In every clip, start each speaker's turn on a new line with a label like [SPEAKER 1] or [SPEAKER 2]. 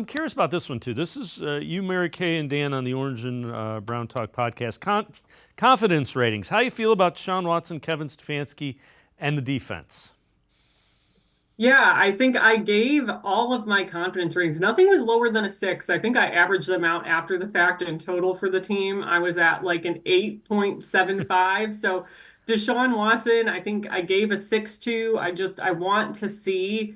[SPEAKER 1] I'm curious about this one, too. This is you, Mary Kay, and Dan on the Orange and Brown Talk podcast. Confidence ratings. How you feel about Deshaun Watson, Kevin Stefanski, and the defense?
[SPEAKER 2] Yeah, I think I gave all of my confidence ratings. Nothing was lower than a 6. I think I averaged them out after the fact in total for the team. I was at like an 8.75. So Deshaun Watson, I think I gave a 6 to. I want to see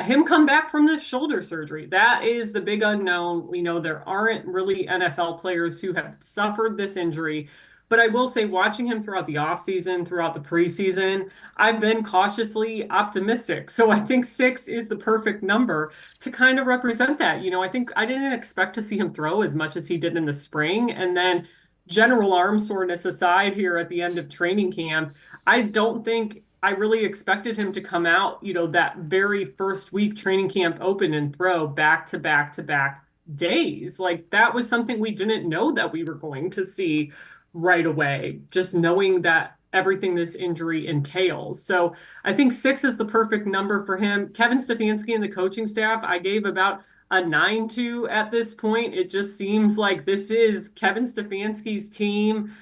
[SPEAKER 2] him come back from this shoulder surgery. That is the big unknown. We know there aren't really NFL players who have suffered this injury. But I will say, watching him throughout the offseason, throughout the preseason, I've been cautiously optimistic. So I think 6 is the perfect number to kind of represent that. I think I didn't expect to see him throw as much as he did in the spring. And then, general arm soreness aside, here at the end of training camp, I don't think I really expected him to come out, that very first week training camp open and throw back to back to back days. Like that was something we didn't know that we were going to see right away, just knowing that everything this injury entails. So I think 6 is the perfect number for him. Kevin Stefanski and the coaching staff, I gave about a 9 to at this point. It just seems like this is Kevin Stefanski's team.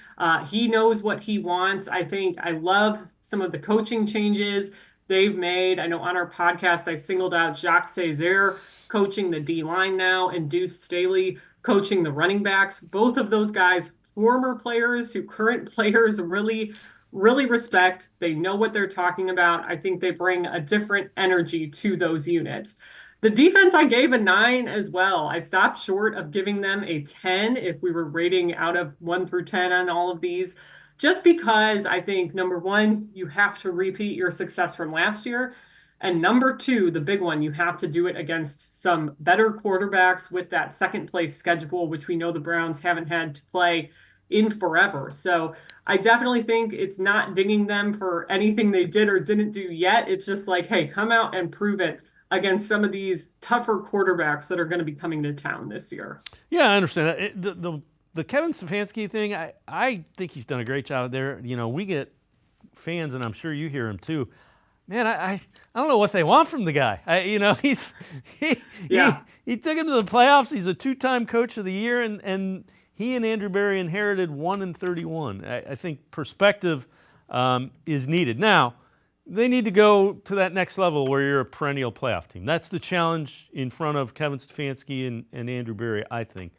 [SPEAKER 2] He knows what he wants. I think I love some of the coaching changes they've made. I know on our podcast, I singled out Jacques Césaire coaching the D line now and Deuce Staley coaching the running backs. Both of those guys, former players who current players really respect. They know what they're talking about. I think they bring a different energy to those units. The defense, I gave a 9 as well. I stopped short of giving them a 10 if we were rating out of 1 through 10 on all of these, just because I think, number one, you have to repeat your success from last year. And number two, the big one, you have to do it against some better quarterbacks with that second place schedule, which we know the Browns haven't had to play in forever. So I definitely think it's not dinging them for anything they did or didn't do yet. It's just like, hey, come out and prove it against some of these tougher quarterbacks that are going to be coming to town this year.
[SPEAKER 1] Yeah, I understand that. The Kevin Stefanski thing, I think he's done a great job there. We get fans, and I'm sure you hear him too. Man, I don't know what they want from the guy. He's he, he
[SPEAKER 2] Yeah.
[SPEAKER 1] he took him to the playoffs. He's a 2-time coach of the year, and he and Andrew Berry inherited 1-31. I think perspective is needed. Now, they need to go to that next level where you're a perennial playoff team. That's the challenge in front of Kevin Stefanski and Andrew Berry, I think.